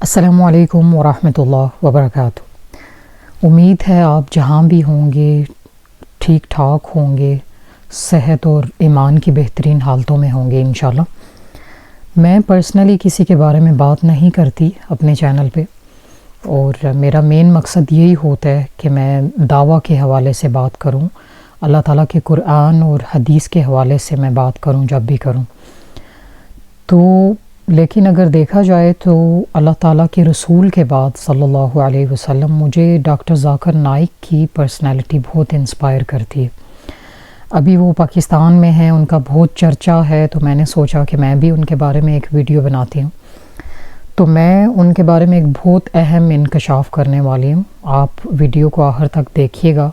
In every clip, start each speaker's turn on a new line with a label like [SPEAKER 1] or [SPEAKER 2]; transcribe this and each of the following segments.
[SPEAKER 1] السلام علیکم ورحمۃ اللہ وبرکاتہ۔ امید ہے آپ جہاں بھی ہوں گے ٹھیک ٹھاک ہوں گے، صحت اور ایمان کی بہترین حالتوں میں ہوں گے انشاءاللہ۔ میں پرسنلی کسی کے بارے میں بات نہیں کرتی اپنے چینل پہ، اور میرا مین مقصد یہی ہوتا ہے کہ میں دعویٰ کے حوالے سے بات کروں، اللہ تعالیٰ کے قرآن اور حدیث کے حوالے سے میں بات کروں جب بھی کروں تو۔ لیکن اگر دیکھا جائے تو اللہ تعالیٰ کے رسول کے بعد صلی اللہ علیہ وسلم مجھے ڈاکٹر ذاکر نائک کی پرسنالٹی بہت انسپائر کرتی ہے۔ ابھی وہ پاکستان میں ہیں، ان کا بہت چرچا ہے، تو میں نے سوچا کہ میں بھی ان کے بارے میں ایک ویڈیو بناتی ہوں۔ تو میں ان کے بارے میں ایک بہت اہم انکشاف کرنے والی ہوں، آپ ویڈیو کو آخر تک دیکھیے گا۔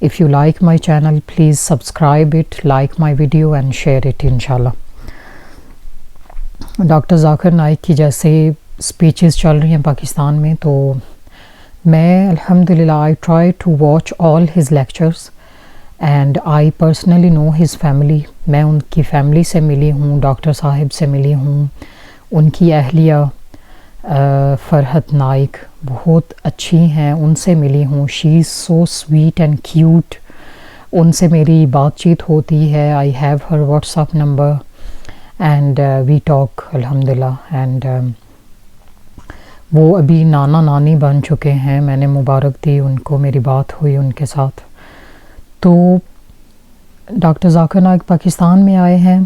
[SPEAKER 1] If you like my channel please subscribe it, like my video and share it انشاءاللہ۔ ڈاکٹر ذاکر نائک کی جیسے اسپیچز چل رہی ہیں پاکستان میں، تو میں الحمدللہ I try to watch all his lectures and I personally know his family. میں ان کی فیملی سے ملی ہوں، ڈاکٹر صاحب سے ملی ہوں، ان کی اہلیہ فرحت نائک بہت اچھی ہیں، ان سے ملی ہوں۔ She is so sweet and cute, ان سے میری بات چیت ہوتی ہے۔ I have her WhatsApp number and we talk الحمدللہ، اینڈ وہ ابھی نانا نانی بن چکے ہیں، میں نے مبارک دی ان کو، میری بات ہوئی ان کے ساتھ۔ تو ڈاکٹر ذاکر نائک پاکستان میں آئے ہیں۔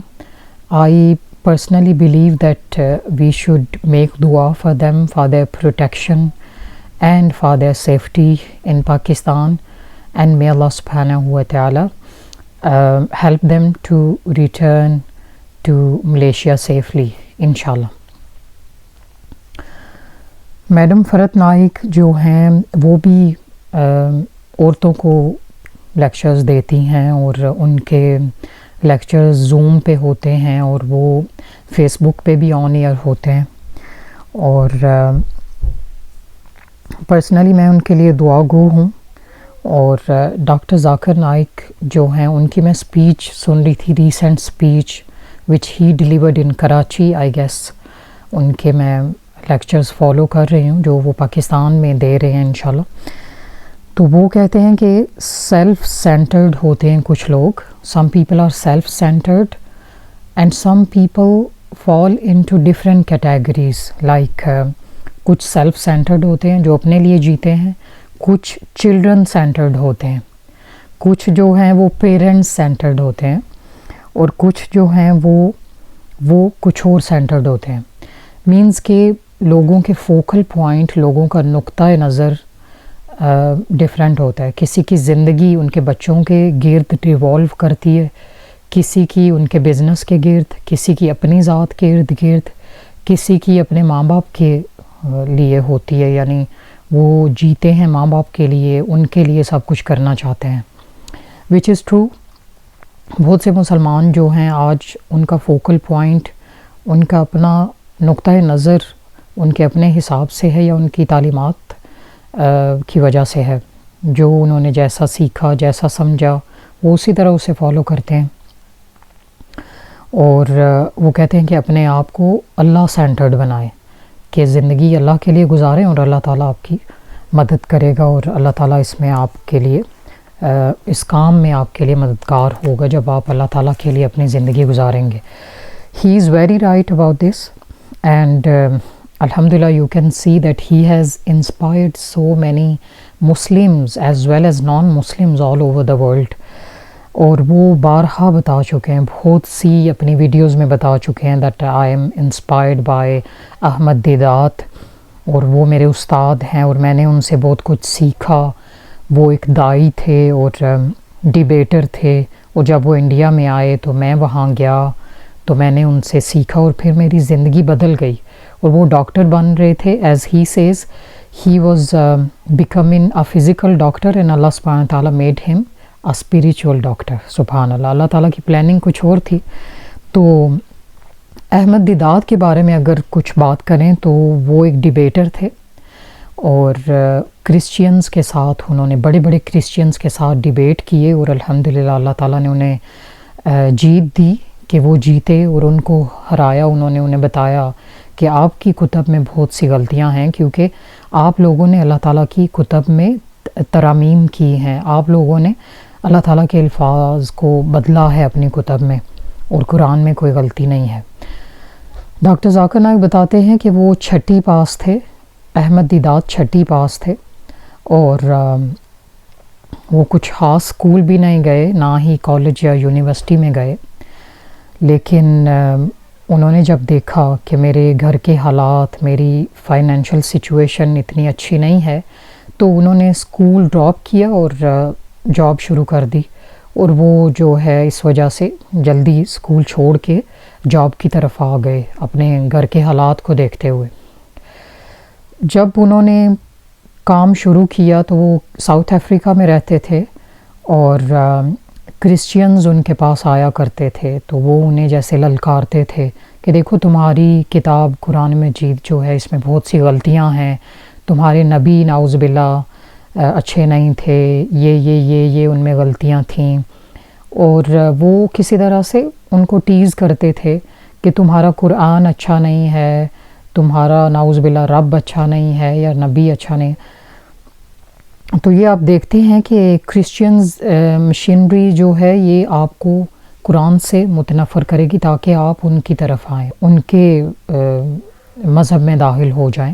[SPEAKER 1] آئی personally believe that we should make dua for them, for their protection and for their safety in Pakistan, and may Allah subhanahu wa ta'ala help them to return to Malaysia safely inshallah۔ Madam Farhat Naik جو ہیں وہ بھی عورتوں کو lectures دیتی ہیں، اور ان کے لیکچرز زوم پہ ہوتے ہیں، اور وہ فیس بک پہ بھی آن ایئر ہوتے ہیں، اور پرسنلی میں ان کے لیے دعا گو ہوں۔ اور ڈاکٹر ذاکر نائک جو ہیں، ان کی میں اسپیچ سن رہی تھی، recent speech which he delivered in Karachi I guess, ان کے میں لیکچرز فالو کر رہی ہوں جو وہ پاکستان میں دے رہے ہیں انشاءاللہ۔ تو وہ کہتے ہیں کہ سیلف سینٹرڈ ہوتے ہیں کچھ لوگ، some people are self centred and some people fall into different categories, like کچھ سیلف سینٹرڈ ہوتے ہیں جو اپنے لیے جیتے ہیں، کچھ چلڈرن سینٹرڈ ہوتے ہیں، کچھ جو ہیں وہ پیرنٹس سینٹرڈ ہوتے ہیں، اور کچھ جو ہیں وہ کچھ اور سینٹرڈ ہوتے ہیں۔ مینز کہ لوگوں کے فوکل پوائنٹ، لوگوں کا نقطۂ نظر ڈفرینٹ ہوتا ہے۔ کسی کی زندگی ان کے بچوں کے گرد ریوالو کرتی ہے، کسی کی ان کے بزنس کے گرد، کسی کی اپنی ذات کے ارد گرد، کسی کی اپنے ماں باپ کے لیے ہوتی ہے، یعنی وہ جیتے ہیں ماں باپ کے لیے، ان کے لیے سب کچھ کرنا چاہتے ہیں، وچ از ٹرو۔ بہت سے مسلمان جو ہیں آج ان کا فوکل پوائنٹ، ان کا اپنا نقطۂ نظر ان کے اپنے حساب سے ہے، یا ان کی تعلیمات کی وجہ سے ہے، جو انہوں نے جیسا سیکھا، جیسا سمجھا، وہ اسی طرح اسے فالو کرتے ہیں۔ اور وہ کہتے ہیں کہ اپنے آپ کو اللہ سینٹرڈ بنائیں، کہ زندگی اللہ کے لیے گزاریں، اور اللہ تعالیٰ آپ کی مدد کرے گا، اور اللہ تعالیٰ اس میں آپ کے لیے اس کام میں آپ کے لیے مددگار ہوگا جب آپ اللہ تعالیٰ کے لیے اپنی زندگی گزاریں گے۔ He is very right about this, and Alhamdulillah, you can see that he has inspired so many Muslims as well as non-Muslims all over the world. اور وہ بارہا بتا چکے ہیں، بہت سی اپنی ویڈیوز میں بتا چکے ہیں that I am inspired by Ahmad دیدات، اور وہ میرے استاد ہیں، اور میں نے ان سے بہت کچھ سیکھا۔ وہ ایک داعی تھے اور ڈیبیٹر تھے، اور جب وہ انڈیا میں آئے تو میں وہاں گیا، تو میں نے ان سے سیکھا، اور پھر میری زندگی بدل گئی۔ اور وہ ڈاکٹر بن رہے تھے، as he says he was becoming a physical doctor, and اللہ سبحانہ تعالیٰ میڈ ہم اے اسپریچول ڈاکٹر۔ سبحان اللہ، اللہ تعالیٰ کی پلاننگ کچھ اور تھی۔ تو احمد دیدات کے بارے میں اگر کچھ بات کریں تو وہ ایک ڈیبیٹر تھے، اور کرسچینز کے ساتھ انہوں نے بڑے بڑے کرسچینز کے ساتھ ڈیبیٹ کیے، اور الحمدللہ اللہ تعالیٰ نے انہیں جیت دی کہ وہ جیتے اور ان کو ہرایا۔ انہوں نے انہیں بتایا کہ آپ کی کتب میں بہت سی غلطیاں ہیں، کیونکہ آپ لوگوں نے اللہ تعالیٰ کی کتب میں ترامیم کی ہیں، آپ لوگوں نے اللہ تعالیٰ کے الفاظ کو بدلا ہے اپنی کتب میں، اور قرآن میں کوئی غلطی نہیں ہے۔ ڈاکٹر ذاکر نائک بتاتے ہیں کہ وہ چھٹی پاس تھے، احمد دیدات چھٹی پاس تھے، اور وہ کچھ خاص اسکول بھی نہیں گئے، نہ ہی کالج یا یونیورسٹی میں گئے، لیکن انہوں نے جب دیکھا کہ میرے گھر کے حالات، میری فائنینشیل سچویشن اتنی اچھی نہیں ہے، تو انہوں نے اسکول ڈراپ کیا اور جاب شروع کر دی، اور وہ جو ہے اس وجہ سے جلدی اسکول چھوڑ کے جاب کی طرف آ گئے اپنے گھر کے حالات کو دیکھتے ہوئے۔ جب انہوں نے کام شروع کیا تو وہ ساؤتھ افریقہ میں رہتے تھے، اور کرسچینز ان کے پاس آیا کرتے تھے، تو وہ انہیں جیسے للکارتے تھے کہ دیکھو تمہاری کتاب قرآن مجید جو ہے اس میں بہت سی غلطیاں ہیں، تمہارے نبی نعوذ باللہ اچھے نہیں تھے، یہ ان میں غلطیاں تھیں، اور وہ کسی طرح سے ان کو ٹیز کرتے تھے کہ تمہارا قرآن اچھا نہیں ہے، تمہارا نعوذ باللہ رب اچھا نہیں ہے یا نبی اچھا نہیں۔ تو یہ آپ دیکھتے ہیں کہ کرسچینز مشینری جو ہے یہ آپ کو قرآن سے متنفر کرے گی تاکہ آپ ان کی طرف آئیں، ان کے مذہب میں داخل ہو جائیں،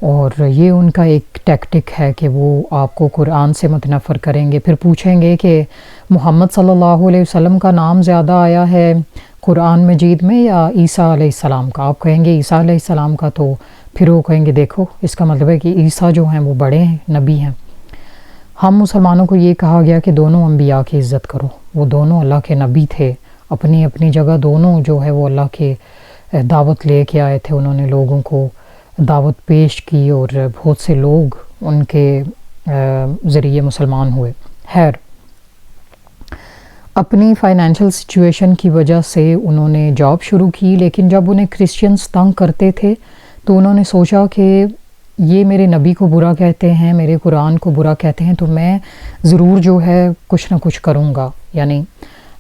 [SPEAKER 1] اور یہ ان کا ایک ٹیکٹک ہے کہ وہ آپ کو قرآن سے متنفر کریں گے، پھر پوچھیں گے کہ محمد صلی اللہ علیہ وسلم کا نام زیادہ آیا ہے قرآن مجید میں یا عیسیٰ علیہ السلام کا؟ آپ کہیں گے عیسیٰ علیہ السلام کا، تو پھر وہ کہیں گے دیکھو اس کا مطلب ہے کہ عیسیٰ جو ہیں وہ بڑے ہیں، نبی ہیں۔ ہم مسلمانوں کو یہ کہا گیا کہ دونوں انبیاء کی عزت کرو، وہ دونوں اللہ کے نبی تھے، اپنی اپنی جگہ دونوں جو ہے وہ اللہ کے دعوت لے کے آئے تھے، انہوں نے لوگوں کو دعوت پیش کی، اور بہت سے لوگ ان کے ذریعے مسلمان ہوئے۔ خیر، اپنی فائنینشیل سچویشن کی وجہ سے انہوں نے جاب شروع کی، لیکن جب انہیں کرسچینز تنگ کرتے تھے تو انہوں نے سوچا کہ یہ میرے نبی کو برا کہتے ہیں، میرے قرآن کو برا کہتے ہیں، تو میں ضرور جو ہے کچھ نہ کچھ کروں گا، یعنی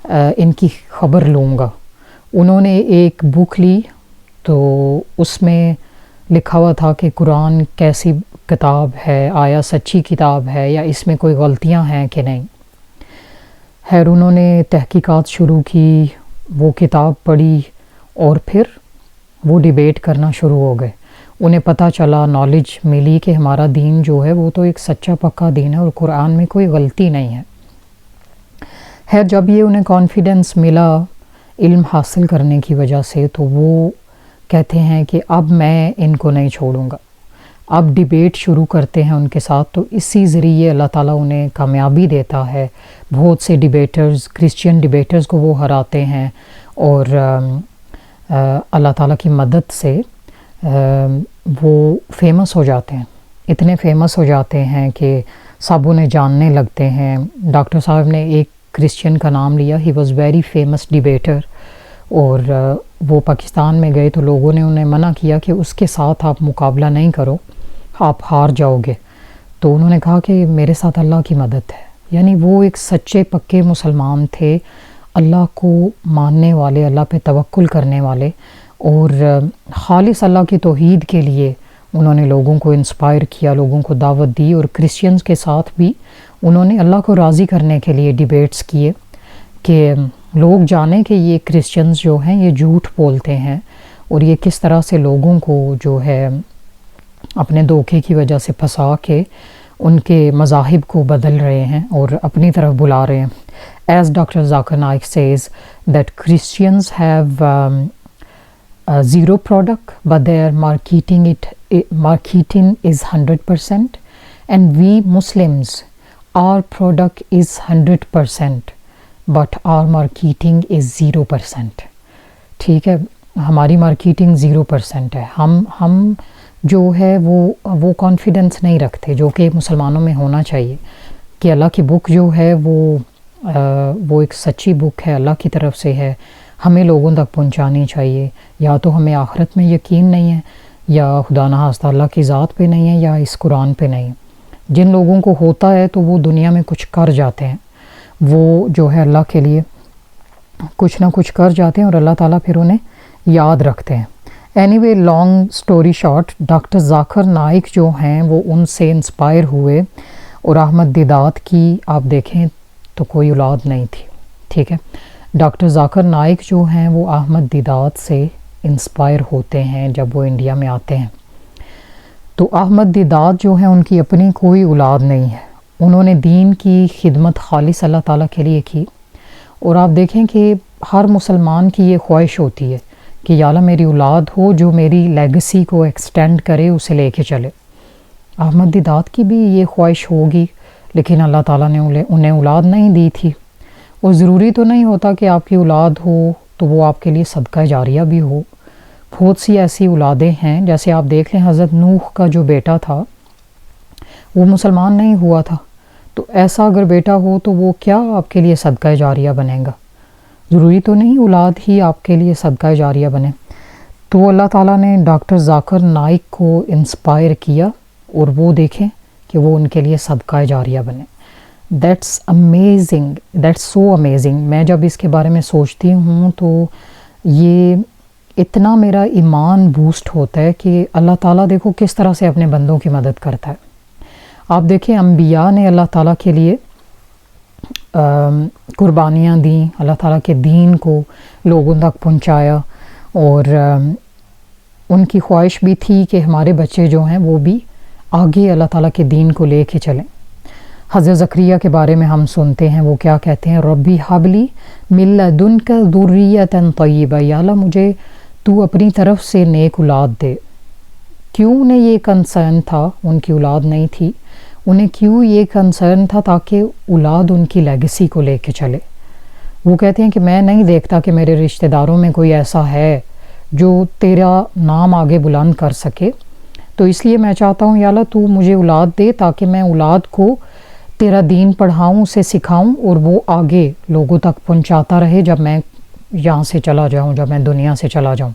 [SPEAKER 1] ان کی خبر لوں گا۔ انہوں نے ایک بک لی، تو اس میں لکھا ہوا تھا کہ قرآن کیسی کتاب ہے، آیا سچی کتاب ہے یا اس میں کوئی غلطیاں ہیں کہ نہیں۔ خیر، انہوں نے تحقیقات شروع کی، وہ کتاب پڑھی، اور پھر وہ ڈیبیٹ کرنا شروع ہو گئے۔ انہیں پتہ چلا، نالج ملی کہ ہمارا دین جو ہے وہ تو ایک سچا پکا دین ہے اور قرآن میں کوئی غلطی نہیں ہے۔ خیر، جب یہ انہیں کانفیڈنس ملا علم حاصل کرنے کی وجہ سے، تو وہ کہتے ہیں کہ اب میں ان کو نہیں چھوڑوں گا، اب ڈیبیٹ شروع کرتے ہیں ان کے ساتھ۔ تو اسی ذریعے اللہ تعالیٰ انہیں کامیابی دیتا ہے، بہت سے ڈیبیٹرز، کرسچین ڈیبیٹرز کو وہ ہراتے ہیں، اور اللہ تعالیٰ کی مدد سے وہ فیمس ہو جاتے ہیں، اتنے فیمس ہو جاتے ہیں کہ سب انہیں جاننے لگتے ہیں۔ ڈاکٹر صاحب نے ایک کرسچین کا نام لیا، he was very famous debater, اور وہ پاکستان میں گئے تو لوگوں نے انہیں منع کیا کہ اس کے ساتھ آپ مقابلہ نہیں کرو، آپ ہار جاؤ گے۔ تو انہوں نے کہا کہ میرے ساتھ اللہ کی مدد ہے، یعنی وہ ایک سچے پکے مسلمان تھے، اللہ کو ماننے والے، اللہ پہ توکل کرنے والے، اور خالص اللہ کی توحید کے لیے انہوں نے لوگوں کو انسپائر کیا، لوگوں کو دعوت دی، اور کرسچینز کے ساتھ بھی انہوں نے اللہ کو راضی کرنے کے لیے ڈیبیٹس کیے کہ لوگ جانیں کہ یہ کرسچینز جو ہیں یہ جھوٹ بولتے ہیں، اور یہ کس طرح سے لوگوں کو جو ہے اپنے دھوکے کی وجہ سے پھنسا کے ان کے مذاہب کو بدل رہے ہیں اور اپنی طرف بلا رہے ہیں۔ As doctor Zakir Naik says that Christians have zero product but their marketing is 100%, and we Muslims, our product is 100% but our marketing is 0%. ٹھیک ہے، ہماری مارکیٹنگ 0% ہے، ہم جو ہے وہ کانفیڈنس نہیں رکھتے جو کہ مسلمانوں میں ہونا چاہیے کہ اللہ کی بک جو ہے وہ ایک سچی بک ہے، اللہ کی طرف سے ہے، ہمیں لوگوں تک پہنچانی چاہیے۔ یا تو ہمیں آخرت میں یقین نہیں ہے، یا خدا نخواستہ اللہ کی ذات پہ نہیں ہے، یا اس قرآن پہ نہیں ہے۔ جن لوگوں کو ہوتا ہے تو وہ دنیا میں کچھ کر جاتے ہیں، وہ جو ہے اللہ کے لیے کچھ نہ کچھ کر جاتے ہیں، اور اللہ تعالیٰ پھر انہیں یاد رکھتے ہیں۔ Anyway long story short, doctor Zakir Naik جو ہیں وہ ان سے انسپائر ہوئے، اور احمد دیدات کی آپ دیکھیں تو کوئی اولاد نہیں تھی، ٹھیک ہے. ڈاکٹر ذاکر نائک جو ہیں وہ احمد دیدات سے انسپائر ہوتے ہیں جب وہ انڈیا میں آتے ہیں. تو احمد دیدات جو ہیں ان کی اپنی کوئی اولاد نہیں ہے، انہوں نے دین کی خدمت خالص اللہ تعالیٰ کے لیے کی. اور آپ دیکھیں کہ ہر مسلمان کی یہ خواہش ہوتی ہے کہ یا اللہ میری اولاد ہو جو میری لیگسی کو ایکسٹینڈ کرے، اسے لے کے چلے. احمد دیدات کی بھی یہ خواہش ہوگی، لیکن اللہ تعالیٰ نے انہیں اولاد نہیں دی تھی. اور ضروری تو نہیں ہوتا کہ آپ کی اولاد ہو تو وہ آپ کے لیے صدقہ جاریہ بھی ہو. بہت سی ایسی اولادیں ہیں، جیسے آپ دیکھ لیں حضرت نوح کا جو بیٹا تھا وہ مسلمان نہیں ہوا تھا، تو ایسا اگر بیٹا ہو تو وہ کیا آپ کے لیے صدقہ جاریہ بنے گا؟ ضروری تو نہیں اولاد ہی آپ کے لیے صدقہ جاریہ بنے. تو اللہ تعالیٰ نے ڈاکٹر ذاکر نائک کو انسپائر کیا، اور وہ دیکھیں کہ وہ ان کے لیے صدقہ جاریہ بنے. That's amazing, that's so amazing. میں جب اس کے بارے میں سوچتی ہوں تو یہ اتنا میرا ایمان بوسٹ ہوتا ہے کہ اللہ تعالیٰ دیکھو کس طرح سے اپنے بندوں کی مدد کرتا ہے. آپ دیکھیں انبیاء نے اللہ تعالیٰ کے لیے قربانیاں دیں، اللہ تعالیٰ کے دین کو لوگوں تک پہنچایا، اور ان کی خواہش بھی تھی کہ ہمارے بچے جو ہیں وہ بھی آگے اللہ تعالیٰ کے دین کو لے کے چلیں. حضرت زکریا کے بارے میں ہم سنتے ہیں، وہ کیا کہتے ہیں؟ ربی حبلی من لدنک ذریۃ طیبہ، یا اللہ مجھے تو اپنی طرف سے نیک اولاد دے. کیوں انہیں یہ کنسرن تھا؟ ان کی اولاد نہیں تھی، انہیں کیوں یہ کنسرن تھا؟ تاکہ اولاد ان کی لیگسی کو لے کے چلے. وہ کہتے ہیں کہ میں نہیں دیکھتا کہ میرے رشتہ داروں میں کوئی ایسا ہے جو تیرا نام آگے بلند کر سکے، تو اس لیے میں چاہتا ہوں یا اللہ تو مجھے اولاد دے تاکہ میں اولاد کو تیرا دین پڑھاؤں، اسے سکھاؤں، اور وہ آگے لوگوں تک پہنچاتا رہے جب میں یہاں سے چلا جاؤں، جب میں دنیا سے چلا جاؤں.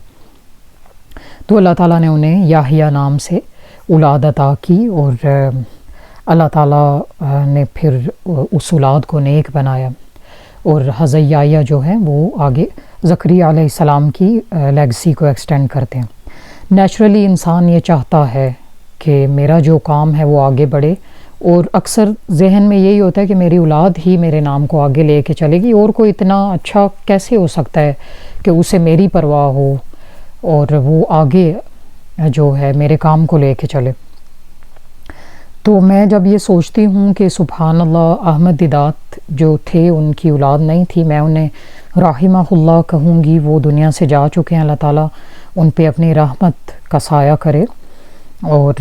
[SPEAKER 1] تو اللہ تعالیٰ نے انہیں یحییٰ نام سے اولاد عطا کی، اور اللہ تعالیٰ نے پھر اس اولاد کو نیک بنایا. اور حضرت یحییٰ جو ہیں وہ آگے زکریا علیہ السلام کی لیگسی کو ایکسٹینڈ کرتے ہیں. نیچرلی انسان یہ چاہتا ہے کہ میرا جو کام ہے وہ آگے بڑھے، اور اکثر ذہن میں یہی ہوتا ہے کہ میری اولاد ہی میرے نام کو آگے لے کے چلے گی، اور کوئی اتنا اچھا کیسے ہو سکتا ہے کہ اسے میری پرواہ ہو اور وہ آگے جو ہے میرے کام کو لے کے چلے. تو میں جب یہ سوچتی ہوں کہ سبحان اللہ احمد دیدات جو تھے ان کی اولاد نہیں تھی، میں انہیں رحمہ اللہ کہوں گی. وہ دنیا سے جا چکے ہیں، اللہ تعالیٰ ان پہ اپنی رحمت کا سایہ کرے. اور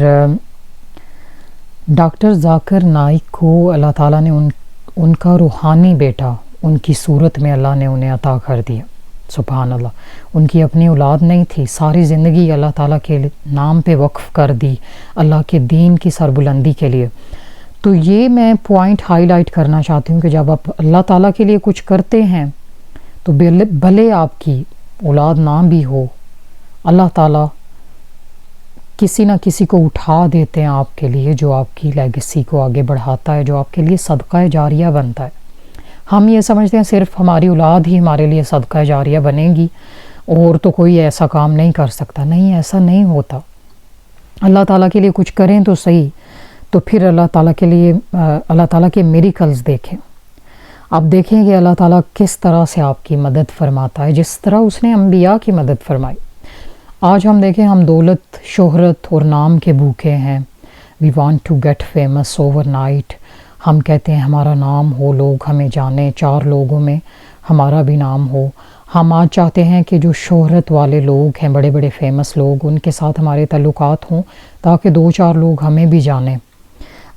[SPEAKER 1] ڈاکٹر ذاکر نائک کو اللہ تعالیٰ نے ان کا روحانی بیٹا ان کی صورت میں اللہ نے انہیں عطا کر دیا. سبحان اللہ، ان کی اپنی اولاد نہیں تھی، ساری زندگی اللہ تعالیٰ کے نام پہ وقف کر دی، اللہ کے دین کی سربلندی کے لیے. تو یہ میں پوائنٹ ہائی لائٹ کرنا چاہتی ہوں کہ جب آپ اللہ تعالیٰ کے لیے کچھ کرتے ہیں تو بھلے آپ کی اولاد نہ بھی ہو، اللہ تعالیٰ کسی نہ کسی کو اٹھا دیتے ہیں آپ کے لیے جو آپ کی لیگسی کو آگے بڑھاتا ہے، جو آپ کے لیے صدقہ جاریہ بنتا ہے. ہم یہ سمجھتے ہیں صرف ہماری اولاد ہی ہمارے لیے صدقہ جاریہ بنے گی اور تو کوئی ایسا کام نہیں کر سکتا. نہیں، ایسا نہیں ہوتا. اللہ تعالیٰ کے لیے کچھ کریں تو صحیح، تو پھر اللہ تعالیٰ کے میریکلز دیکھیں. آپ دیکھیں کہ اللہ تعالیٰ کس طرح سے آپ کی مدد فرماتا ہے، جس طرح اس نے انبیاء کی مدد فرمائی. آج ہم دیکھیں ہم دولت، شہرت اور نام کے بھوکے ہیں. We want to get famous overnight. ہم کہتے ہیں ہمارا نام ہو، لوگ ہمیں جانیں، 4 لوگوں میں ہمارا بھی نام ہو. ہم آج چاہتے ہیں کہ جو شہرت والے لوگ ہیں، بڑے بڑے فیمس لوگ، ان کے ساتھ ہمارے تعلقات ہوں تاکہ 2-4 لوگ ہمیں بھی جانیں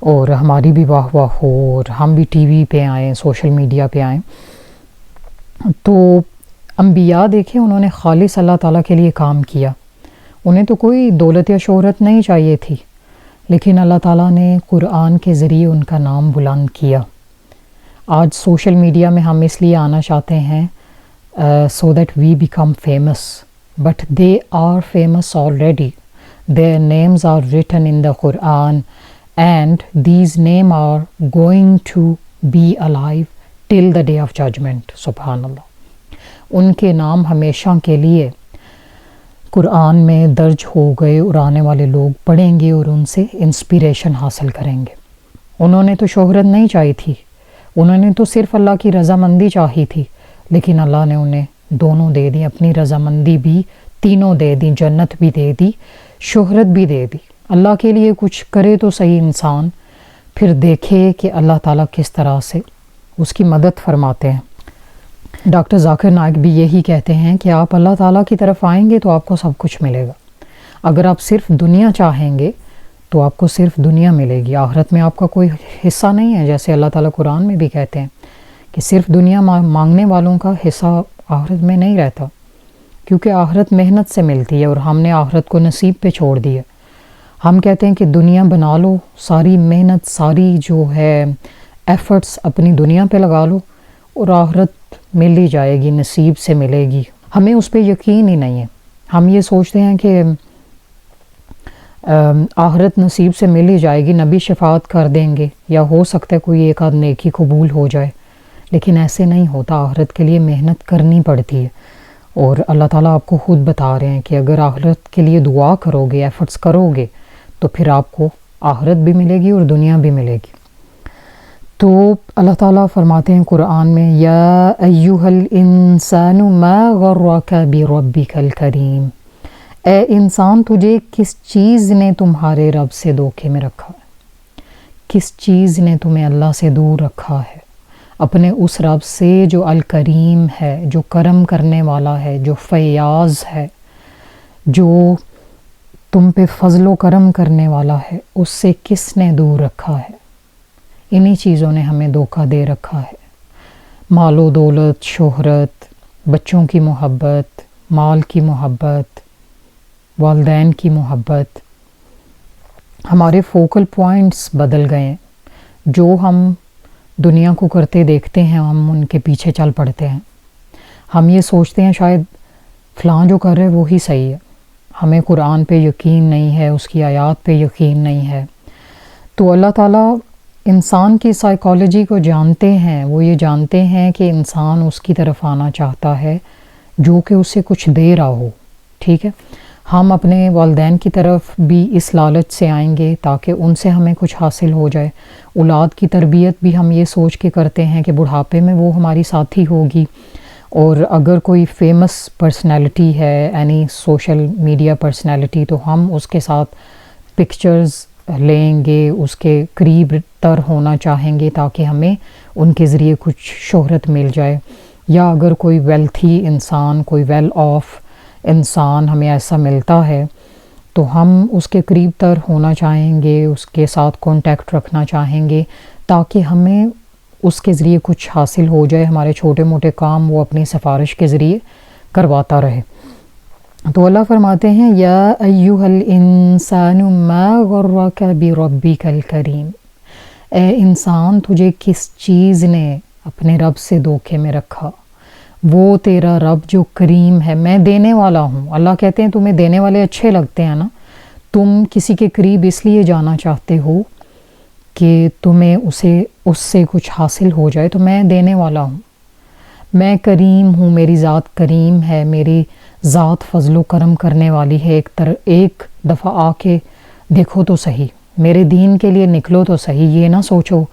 [SPEAKER 1] اور ہماری بھی واہ واہ ہو، اور ہم بھی ٹی وی پہ آئیں، سوشل میڈیا پہ آئیں. تو انبیاء دیکھیں انہوں نے خالص اللہ تعالیٰ کے لیے کام کیا. انہیں تو کوئی دولت یا شہرت نہیں چاہیے تھی، لیکن اللہ تعالیٰ نے قرآن کے ذریعے ان کا نام بلند کیا. آج سوشل میڈیا میں ہم اس لیے آنا چاہتے ہیں so that we become famous, but they are famous already. Their names are written in the Quran and these names are going to be alive till the day of judgment. سبحان اللہ. ان کے نام ہمیشہ کے لیے قرآن میں درج ہو گئے اور آنے والے لوگ پڑھیں گے اور ان سے انسپریشن حاصل کریں گے۔ انہوں نے تو شہرت نہیں چاہی تھی، انہوں نے تو صرف اللہ کی رضامندی چاہی تھی، لیکن اللہ نے انہیں دونوں دے دی، اپنی رضامندی بھی تینوں دے دی، جنت بھی دے دی، شہرت بھی دے دی۔ اللہ کے لیے کچھ کرے تو صحیح انسان، پھر دیکھے کہ اللہ تعالیٰ کس طرح سے اس کی مدد فرماتے ہیں۔ ڈاکٹر ذاکر نائک بھی یہی کہتے ہیں کہ آپ اللہ تعالیٰ کی طرف آئیں گے تو آپ کو سب کچھ ملے گا۔ اگر آپ صرف دنیا چاہیں گے تو آپ کو صرف دنیا ملے گی، آخرت میں آپ کا کوئی حصہ نہیں ہے، جیسے اللہ تعالیٰ قرآن میں بھی کہتے ہیں کہ صرف دنیا مانگنے والوں کا حصہ آخرت میں نہیں رہتا، کیونکہ آخرت محنت سے ملتی ہے اور ہم نے آخرت کو نصیب پہ چھوڑ دی ہے۔ ہم کہتے ہیں کہ دنیا بنا لو، ساری محنت، ساری جو ہے ایفرٹس اپنی دنیا پہ لگا لو اور آخرت مل ہی جائے گی، نصیب سے ملے گی۔ ہمیں اس پہ یقین ہی نہیں ہے، ہم یہ سوچتے ہیں کہ آخرت نصیب سے مل ہی جائے گی، نبی شفاعت کر دیں گے یا ہو سکتا ہے کوئی ایک آدھ نیکی قبول ہو جائے، لیکن ایسے نہیں ہوتا، آخرت کے لیے محنت کرنی پڑتی ہے۔ اور اللہ تعالیٰ آپ کو خود بتا رہے ہیں کہ اگر آخرت کے لیے دعا کرو گے، ایفرٹس کرو گے، تو پھر آپ کو آخرت بھی ملے گی اور دنیا بھی ملے گی۔ تو اللہ تعالیٰ فرماتے ہیں قرآن میں، یا ایہا الانسان ما غرک بربک الکریم، اے انسان تجھے کس چیز نے تمہارے رب سے دھوکے میں رکھا ہے، کس چیز نے تمہیں اللہ سے دور رکھا ہے، اپنے اس رب سے جو الکریم ہے، جو کرم کرنے والا ہے، جو فیاض ہے، جو تم پہ فضل و کرم کرنے والا ہے، اس سے کس نے دور رکھا ہے؟ انہی چیزوں نے ہمیں دھوکہ دے رکھا ہے، مال و دولت، شہرت، بچوں کی محبت، مال کی محبت، والدین کی محبت۔ ہمارے فوکل پوائنٹس بدل گئے ہیں، جو ہم دنیا کو کرتے دیکھتے ہیں ہم ان کے پیچھے چل پڑتے ہیں۔ ہم یہ سوچتے ہیں شاید فلاں جو کر رہے وہی صحیح ہے، ہمیں قرآن پہ یقین نہیں ہے، اس کی آیات پہ یقین نہیں ہے۔ تو اللہ تعالیٰ انسان کی سائیکالوجی کو جانتے ہیں، وہ یہ جانتے ہیں کہ انسان اس کی طرف آنا چاہتا ہے جو کہ اسے کچھ دے رہا ہو، ٹھیک ہے۔ ہم اپنے والدین کی طرف بھی اس لالچ سے آئیں گے تاکہ ان سے ہمیں کچھ حاصل ہو جائے۔ اولاد کی تربیت بھی ہم یہ سوچ کے کرتے ہیں کہ بڑھاپے میں وہ ہماری ساتھی ہوگی، اور اگر کوئی فیمس پرسنالٹی ہے، یعنی سوشل میڈیا پرسنالٹی، تو ہم اس کے ساتھ پکچرز لیں گے، اس کے قریب تر ہونا چاہیں گے تاکہ ہمیں ان کے ذریعے کچھ شہرت مل جائے۔ یا اگر کوئی ویلتھی انسان، کوئی ویل آف انسان ہمیں ایسا ملتا ہے تو ہم اس کے قریب تر ہونا چاہیں گے، اس کے ساتھ کانٹیکٹ رکھنا چاہیں گے تاکہ ہمیں اس کے ذریعے کچھ حاصل ہو جائے، ہمارے چھوٹے موٹے کام وہ اپنی سفارش کے ذریعے کرواتا رہے۔ تو اللہ فرماتے ہیں، یا ایہا الانسان ما غرک بربک الکریم، اے انسان تجھے کس چیز نے اپنے رب سے دھوکے میں رکھا، وہ تیرا رب جو کریم ہے، میں دینے والا ہوں۔ اللہ کہتے ہیں تمہیں دینے والے اچھے لگتے ہیں نا، تم کسی کے قریب اس لیے جانا چاہتے ہو کہ تمہیں اس سے کچھ حاصل ہو جائے، تو میں دینے والا ہوں، میں کریم ہوں، میری ذات کریم ہے، میری ذات فضل و کرم کرنے والی ہے۔ ایک دفعہ آ کے دیکھو تو صحیح، میرے دین کے لیے نکلو تو صحیح، یہ نہ سوچو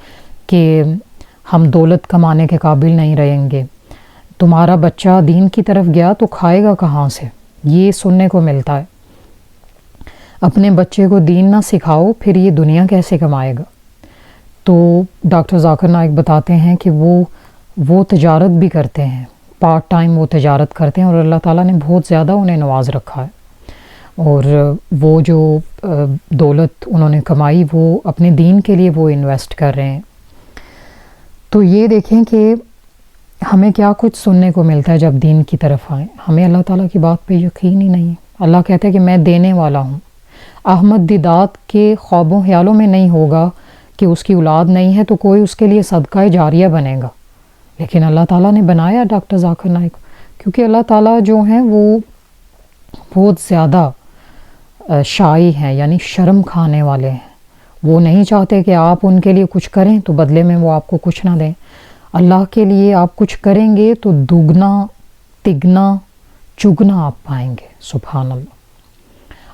[SPEAKER 1] کہ ہم دولت کمانے کے قابل نہیں رہیں گے، تمہارا بچہ دین کی طرف گیا تو کھائے گا کہاں سے، یہ سننے کو ملتا ہے۔ اپنے بچے کو دین نہ سکھاؤ پھر یہ دنیا کیسے کمائے گا؟ تو ڈاکٹر ذاکر نائک بتاتے ہیں کہ وہ تجارت بھی کرتے ہیں، پارٹ ٹائم وہ تجارت کرتے ہیں، اور اللہ تعالیٰ نے بہت زیادہ انہیں نواز رکھا ہے، اور وہ جو دولت انہوں نے کمائی وہ اپنے دین کے لیے وہ انویسٹ کر رہے ہیں۔ تو یہ دیکھیں کہ ہمیں کیا کچھ سننے کو ملتا ہے جب دین کی طرف آئیں، ہمیں اللہ تعالیٰ کی بات پہ یقین ہی نہیں ہے۔ اللہ کہتا ہے کہ میں دینے والا ہوں۔ احمد دیدات کے خوابوں خیالوں میں نہیں ہوگا کہ اس کی اولاد نہیں ہے تو کوئی اس کے لیے صدقہ جاریہ بنے گا، لیکن اللہ تعالیٰ نے بنایا ڈاکٹر ذاکر نائک، کیونکہ اللہ تعالیٰ جو ہیں وہ بہت زیادہ شائی ہیں، یعنی شرم کھانے والے ہیں۔ وہ نہیں چاہتے کہ آپ ان کے لیے کچھ کریں تو بدلے میں وہ آپ کو کچھ نہ دیں۔ اللہ کے لیے آپ کچھ کریں گے تو دگنا تگنا چگنا آپ پائیں گے۔ سبحان اللہ۔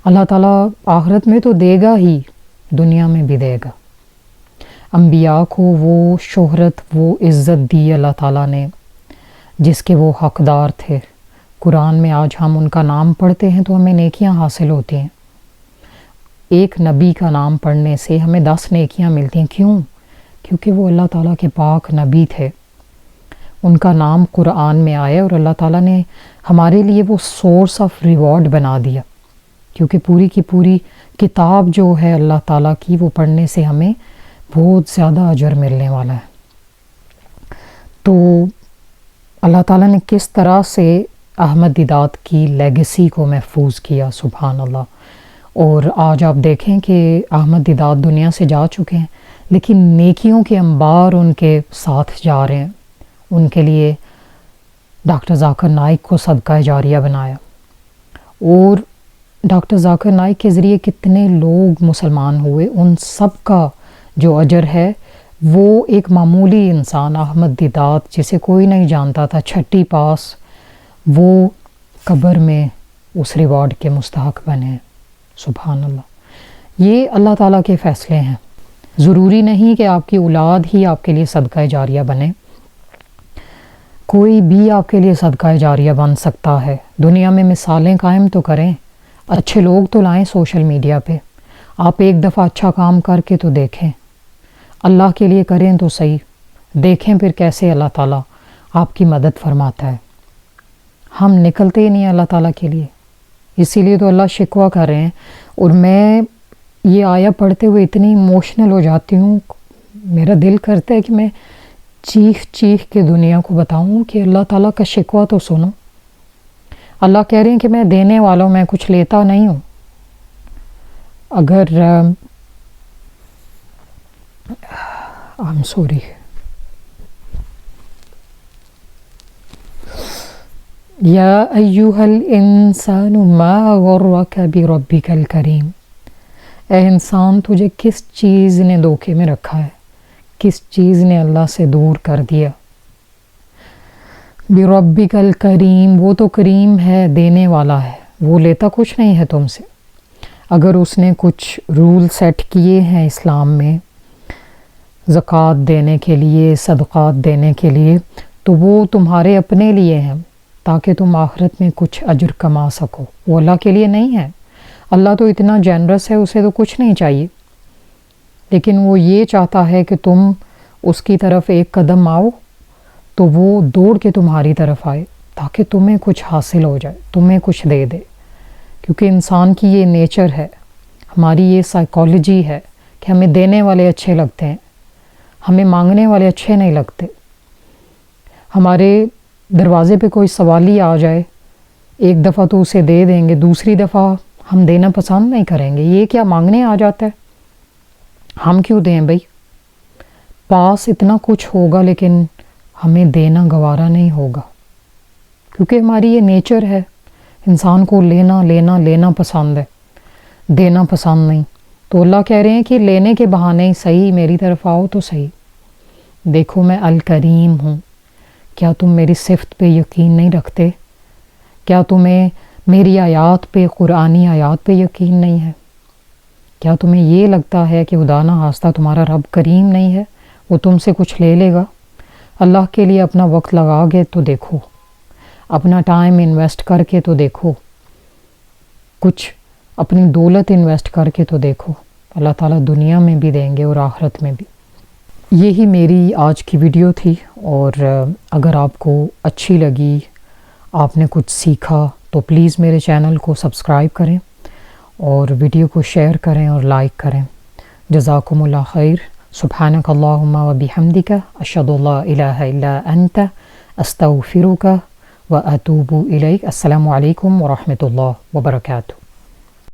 [SPEAKER 1] اللہ تعالیٰ آخرت میں تو دے گا ہی، دنیا میں بھی دے گا۔ انبیاء کو وہ شہرت، وہ عزت دی اللہ تعالیٰ نے جس کے وہ حقدار تھے۔ قرآن میں آج ہم ان کا نام پڑھتے ہیں تو ہمیں نیکیاں حاصل ہوتی ہیں۔ ایک نبی کا نام پڑھنے سے ہمیں 10 نیکیاں ملتی ہیں۔ کیوں؟ کیونکہ وہ اللہ تعالیٰ کے پاک نبی تھے، ان کا نام قرآن میں آیا اور اللہ تعالیٰ نے ہمارے لیے وہ سورس آف ریوارڈ بنا دیا، کیونکہ پوری کی پوری کتاب جو ہے اللہ تعالیٰ کی، وہ پڑھنے سے ہمیں بہت زیادہ اجر ملنے والا ہے۔ تو اللہ تعالیٰ نے کس طرح سے احمد دیدات کی لیگیسی کو محفوظ کیا، سبحان اللہ۔ اور آج آپ دیکھیں کہ احمد دیدات دنیا سے جا چکے ہیں، لیکن نیکیوں کے انبار ان کے ساتھ جا رہے ہیں۔ ان کے لیے ڈاکٹر ذاکر نائک کو صدقہ جاریہ بنایا، اور ڈاکٹر ذاکر نائک کے ذریعے کتنے لوگ مسلمان ہوئے، ان سب کا جو اجر ہے وہ ایک معمولی انسان احمد دیدات جسے کوئی نہیں جانتا تھا، چھٹی پاس، وہ قبر میں اس ریوارڈ کے مستحق بنے ہیں۔ سبحان اللہ۔ یہ اللہ تعالیٰ کے فیصلے ہیں۔ ضروری نہیں کہ آپ کی اولاد ہی آپ کے لیے صدقہ جاریہ بنے، کوئی بھی آپ کے لیے صدقہ جاریہ بن سکتا ہے۔ دنیا میں مثالیں قائم تو کریں، اچھے لوگ تو لائیں سوشل میڈیا پہ۔ آپ ایک دفعہ اچھا کام کر کے تو دیکھیں، اللہ کے لیے کریں تو صحیح، دیکھیں پھر کیسے اللہ تعالیٰ آپ کی مدد فرماتا ہے۔ ہم نکلتے ہی نہیں اللہ تعالیٰ کے لیے، اسی لیے تو اللہ شکوہ کر رہے ہیں۔ اور میں یہ آیا پڑھتے ہوئے اتنی ایموشنل ہو جاتی ہوں، میرا دل کرتا ہے کہ میں چیخ چیخ کے دنیا کو بتاؤں کہ اللہ تعالیٰ کا شکوہ تو سنو۔ اللہ کہہ رہے ہیں کہ میں دینے والا ہوں، میں کچھ لیتا نہیں ہوں۔ اگر I'm sorry، یا ایہا الانسان ما غرک بربک الکریم، اے انسان تجھے کس چیز نے دھوکے میں رکھا ہے، کس چیز نے اللہ سے دور کر دیا۔ بربک الکریم، وہ تو کریم ہے، دینے والا ہے، وہ لیتا کچھ نہیں ہے تم سے۔ اگر اس نے کچھ رول سیٹ کیے ہیں اسلام میں زکوٰۃ دینے کے لیے، صدقات دینے کے لیے، تو وہ تمہارے اپنے لیے ہیں تاکہ تم آخرت میں کچھ اجر کما سکو، وہ اللہ کے لیے نہیں ہے۔ اللہ تو اتنا جنرس ہے، اسے تو کچھ نہیں چاہیے، لیکن وہ یہ چاہتا ہے کہ تم اس کی طرف ایک قدم آؤ تو وہ دوڑ کے تمہاری طرف آئے تاکہ تمہیں کچھ حاصل ہو جائے، تمہیں کچھ دے دے۔ کیونکہ انسان کی یہ نیچر ہے، ہماری یہ سائیکالوجی ہے کہ ہمیں دینے والے اچھے لگتے ہیں، ہمیں مانگنے والے اچھے نہیں لگتے۔ ہمارے دروازے پہ کوئی سوالی آ جائے، ایک دفعہ تو اسے دے دیں گے، دوسری دفعہ ہم دینا پسند نہیں کریں گے۔ یہ کیا مانگنے آ جاتا ہے، ہم کیوں دیں بھائی؟ پاس اتنا کچھ ہوگا لیکن ہمیں دینا گوارا نہیں ہوگا، کیونکہ ہماری یہ نیچر ہے۔ انسان کو لینا لینا لینا پسند ہے، دینا پسند نہیں۔ تو اللہ کہہ رہے ہیں کہ لینے کے بہانے صحیح میری طرف آؤ تو صحیح، دیکھو میں الکریم ہوں۔ کیا تم میری صفت پہ یقین نہیں رکھتے؟ کیا تمہیں میری آیات پہ، قرآنی آیات پہ یقین نہیں ہے؟ کیا تمہیں یہ لگتا ہے کہ خدا نہ خواستہ تمہارا رب کریم نہیں ہے، وہ تم سے کچھ لے لے گا؟ اللہ کے لیے اپنا وقت لگا گے تو دیکھو، اپنا ٹائم انویسٹ کر کے تو دیکھو، کچھ اپنی دولت انویسٹ کر کے تو دیکھو، اللہ تعالیٰ دنیا میں بھی دیں گے اور آخرت میں بھی۔ یہی میری آج کی ویڈیو تھی، اور اگر آپ کو اچھی لگی، آپ نے کچھ سیکھا، تو پلیز میرے چینل کو سبسکرائب کریں اور ویڈیو کو شیئر کریں اور لائک کریں۔ جزاکم اللہ خیر۔ سبحانک اللہم و بحمدک، اشہد ان لا الہ الا انت، استغفرک و اتوب الیک۔ السلام علیکم ورحمۃ اللہ وبرکاتہ۔